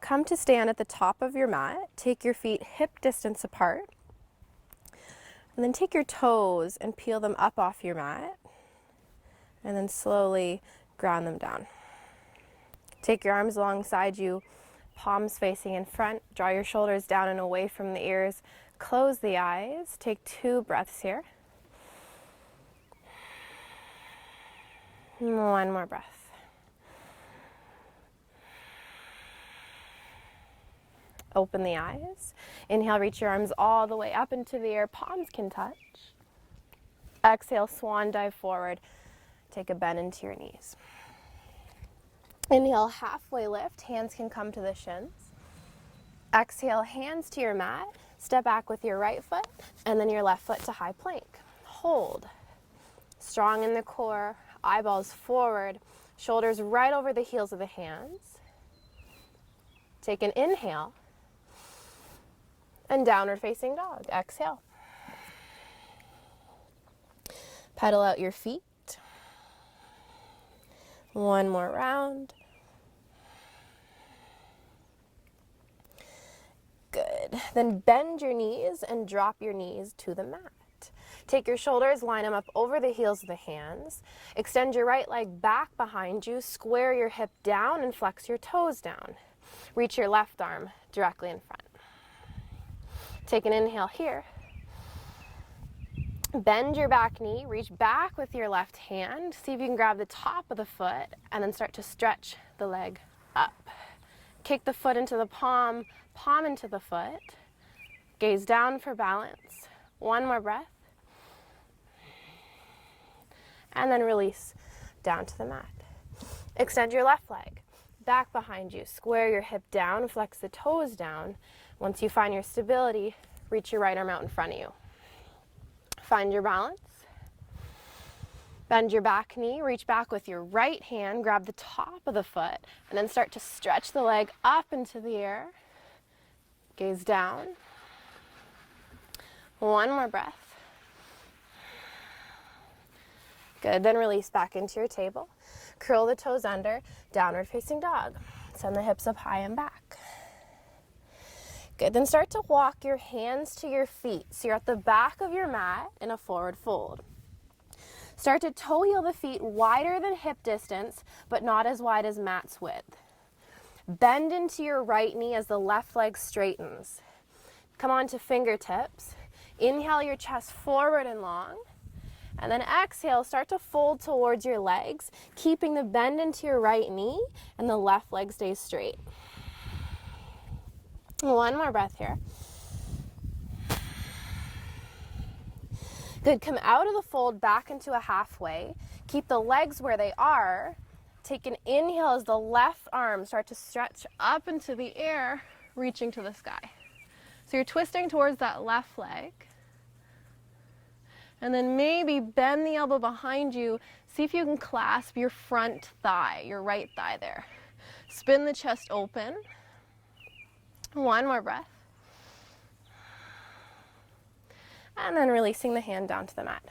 come to stand at the top of your mat. Take your feet hip distance apart. And then take your toes and peel them up off your mat. And then slowly ground them down. Take your arms alongside you, palms facing in front. Draw your shoulders down and away from the ears. Close the eyes. Take 2 breaths here. One more breath. Open the eyes. Inhale, reach your arms all the way up into the air. Palms can touch. Exhale, swan dive forward. Take a bend into your knees. Inhale, halfway lift. Hands can come to the shins. Exhale, hands to your mat. Step back with your right foot and then your left foot to high plank. Hold. Strong in the core. Eyeballs forward. Shoulders right over the heels of the hands. Take an inhale. And downward facing dog. Exhale. Pedal out your feet. One more round. Good. Then bend your knees and drop your knees to the mat. Take your shoulders, line them up over the heels of the hands. Extend your right leg back behind you. Square your hip down and flex your toes down. Reach your left arm directly in front. Take an inhale here. Bend your back knee, reach back with your left hand. See if you can grab the top of the foot and then start to stretch the leg up. Kick the foot into the palm, palm into the foot. Gaze down for balance. One more breath. And then release down to the mat. Extend your left leg back behind you. Square your hip down, flex the toes down. Once you find your stability, reach your right arm out in front of you. Find your balance. Bend your back knee, reach back with your right hand, grab the top of the foot, and then start to stretch the leg up into the air. Gaze down. One more breath. Good, then release back into your table. Curl the toes under, downward facing dog. Send the hips up high and back. Good, then start to walk your hands to your feet. So you're at the back of your mat in a forward fold. Start to toe heel the feet wider than hip distance, but not as wide as mat's width. Bend into your right knee as the left leg straightens. Come on to fingertips. Inhale your chest forward and long. And then exhale, start to fold towards your legs, keeping the bend into your right knee and the left leg stays straight. One more breath here. Good, come out of the fold back into a halfway. Keep the legs where they are. Take an inhale as the left arm start to stretch up into the air, reaching to the sky. So you're twisting towards that left leg. And then maybe bend the elbow behind you. See if you can clasp your front thigh, your right thigh there. Spin the chest open. One more breath. And then releasing the hand down to the mat.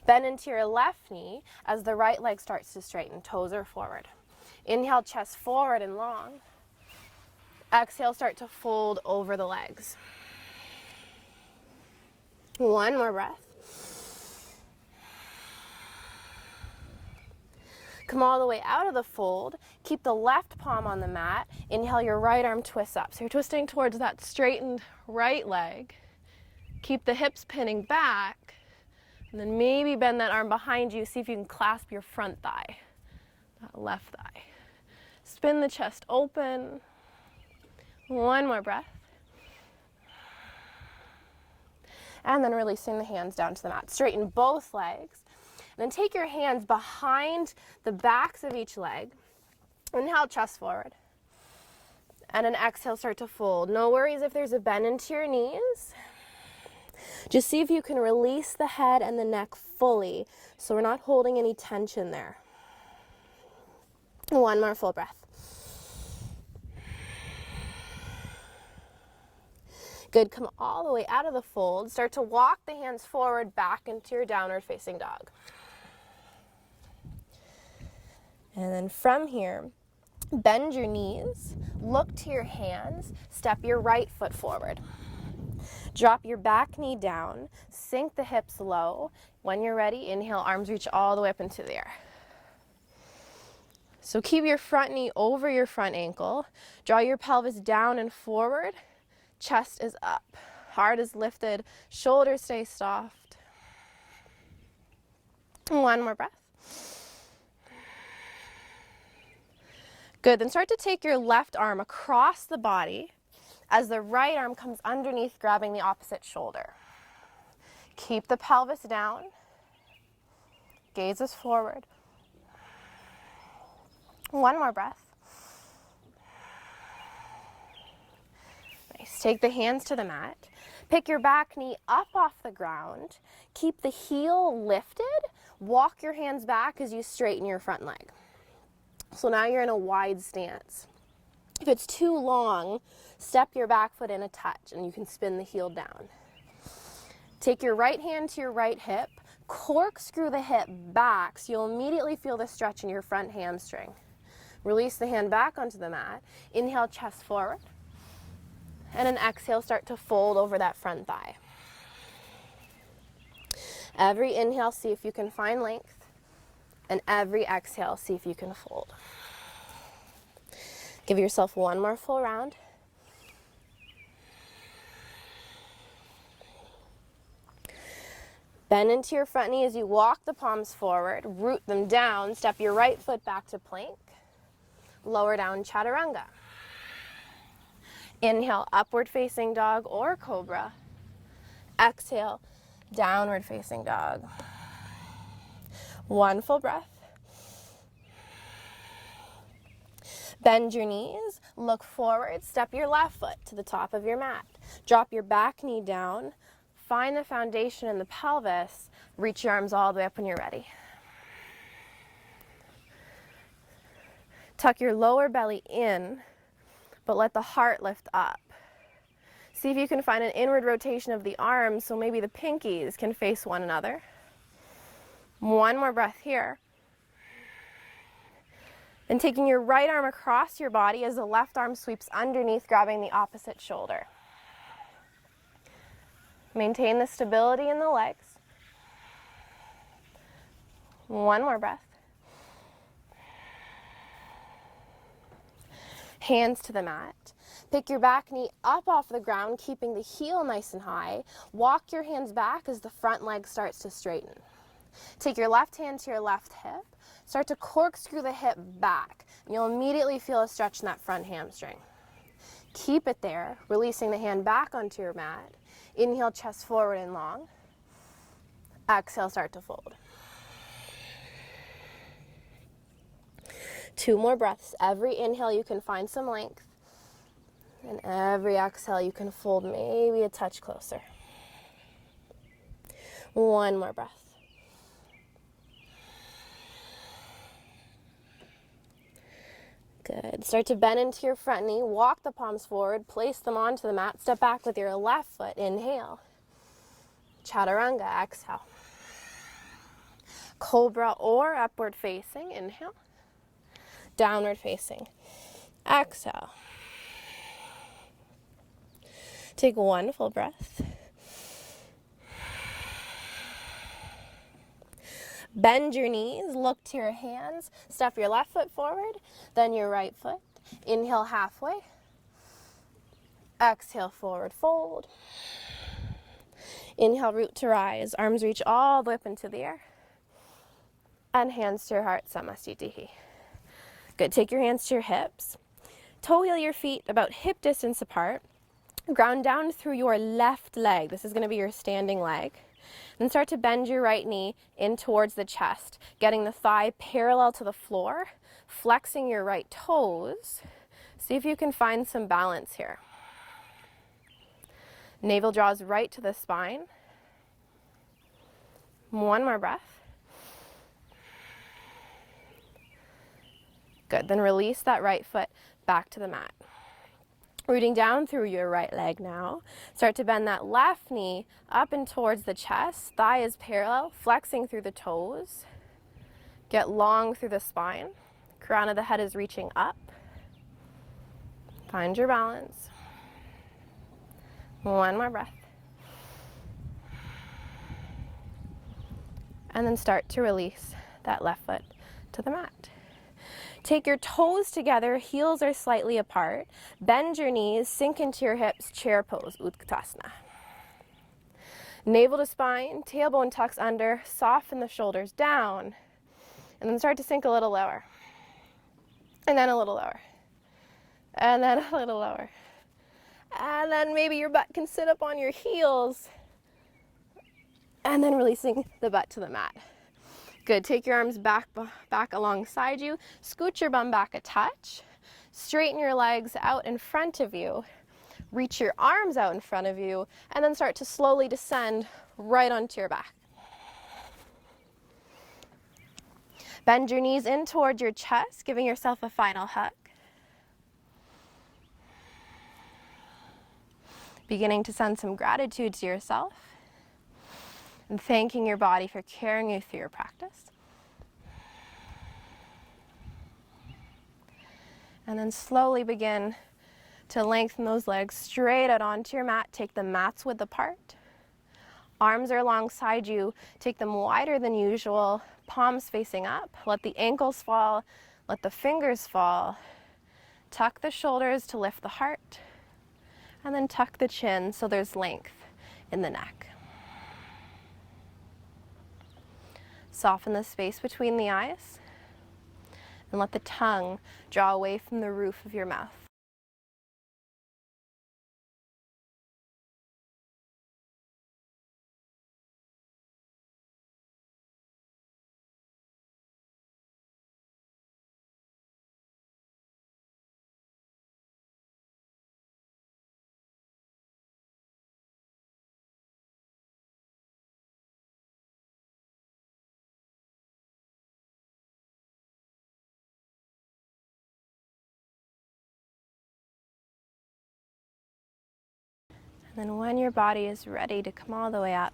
Bend into your left knee as the right leg starts to straighten. Toes are forward. Inhale, chest forward and long. Exhale, start to fold over the legs. One more breath. Come all the way out of the fold. Keep the left palm on the mat. Inhale, your right arm twists up. So you're twisting towards that straightened right leg. Keep the hips pinning back. And then maybe bend that arm behind you. See if you can clasp your front thigh, that left thigh. Spin the chest open. One more breath. And then releasing the hands down to the mat. Straighten both legs. And then take your hands behind the backs of each leg. Inhale, chest forward. And then exhale, start to fold. No worries if there's a bend into your knees. Just see if you can release the head and the neck fully, so we're not holding any tension there. One more full breath. Good, come all the way out of the fold. Start to walk the hands forward back into your downward facing dog. And then from here, Bend your knees, look to your hands, step your right foot forward. Drop your back knee down, sink the hips low. When you're ready, inhale, arms reach all the way up into the air. So keep your front knee over your front ankle. Draw your pelvis down and forward. Chest is up. Heart is lifted. Shoulders stay soft. One more breath. Good, then start to take your left arm across the body as the right arm comes underneath, grabbing the opposite shoulder. Keep the pelvis down. Gaze is forward. One more breath. Nice. Take the hands to the mat. Pick your back knee up off the ground. Keep the heel lifted. Walk your hands back as you straighten your front leg. So now you're in a wide stance. If it's too long, step your back foot in a touch and you can spin the heel down. Take your right hand to your right hip. Corkscrew the hip back so you'll immediately feel the stretch in your front hamstring. Release the hand back onto the mat. Inhale, chest forward. And an exhale, start to fold over that front thigh. Every inhale, see if you can find length. And every exhale, see if you can fold. Give yourself one more full round. Bend into your front knee as you walk the palms forward. Root them down. Step your right foot back to plank. Lower down, chaturanga. Inhale, upward facing dog or cobra. Exhale, downward facing dog. One full breath. Bend your knees, look forward, step your left foot to the top of your mat. Drop your back knee down, find the foundation in the pelvis, reach your arms all the way up when you're ready. Tuck your lower belly in, but let the heart lift up. See if you can find an inward rotation of the arms so maybe the pinkies can face one another. One more breath here. Then taking your right arm across your body as the left arm sweeps underneath, grabbing the opposite shoulder. Maintain the stability in the legs. One more breath. Hands to the mat. Pick your back knee up off the ground, keeping the heel nice and high. Walk your hands back as the front leg starts to straighten. Take your left hand to your left hip. Start to corkscrew the hip back. And you'll immediately feel a stretch in that front hamstring. Keep it there, releasing the hand back onto your mat. Inhale, chest forward and long. Exhale, start to fold. 2 more breaths. Every inhale you can find some length. And every exhale you can fold maybe a touch closer. 1 more breath. Good. Start to bend into your front knee. Walk the palms forward. Place them onto the mat. Step back with your left foot. Inhale. Chaturanga. Exhale. Cobra or upward facing. Inhale. Downward facing. Exhale. Take 1 full breath. Bend your knees, look to your hands, step your left foot forward, then your right foot. Inhale halfway. Exhale, forward fold. Inhale, root to rise. Arms reach all the way up into the air. And hands to your heart, Samastitihi. Good, take your hands to your hips. Toe heel your feet about hip distance apart. Ground down through your left leg. This is going to be your standing leg. Then start to bend your right knee in towards the chest, getting the thigh parallel to the floor, flexing your right toes. See if you can find some balance here. Navel draws right to the spine. 1 more breath. Good, then release that right foot back to the mat. Rooting down through your right leg now. Start to bend that left knee up and towards the chest. Thigh is parallel, flexing through the toes. Get long through the spine. Crown of the head is reaching up. Find your balance. One more breath. And then start to release that left foot to the mat. Take your toes together, heels are slightly apart. Bend your knees, sink into your hips, chair pose, Utkatasana. Navel to spine, tailbone tucks under, soften the shoulders down, and then start to sink a little lower. And then a little lower. And then a little lower. And then maybe your butt can sit up on your heels. And then releasing the butt to the mat. Good, take your arms back alongside you. Scoot your bum back a touch. Straighten your legs out in front of you. Reach your arms out in front of you. And then start to slowly descend right onto your back. Bend your knees in towards your chest, giving yourself a final hug. Beginning to send some gratitude to yourself. And thanking your body for carrying you through your practice. And then slowly begin to lengthen those legs straight out onto your mat. Take the mats width apart. Arms are alongside you. Take them wider than usual. Palms facing up. Let the ankles fall. Let the fingers fall. Tuck the shoulders to lift the heart. And then tuck the chin so there's length in the neck. Soften the space between the eyes and let the tongue draw away from the roof of your mouth. And then when your body is ready to come all the way up,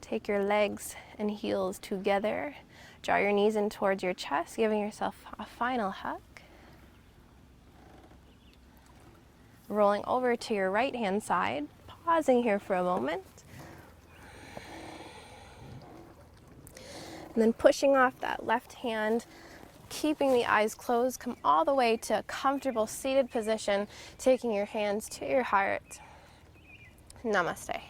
take your legs and heels together. Draw your knees in towards your chest, giving yourself a final hug. Rolling over to your right hand side, pausing here for a moment. And then pushing off that left hand, keeping the eyes closed, come all the way to a comfortable seated position, taking your hands to your heart. Namaste.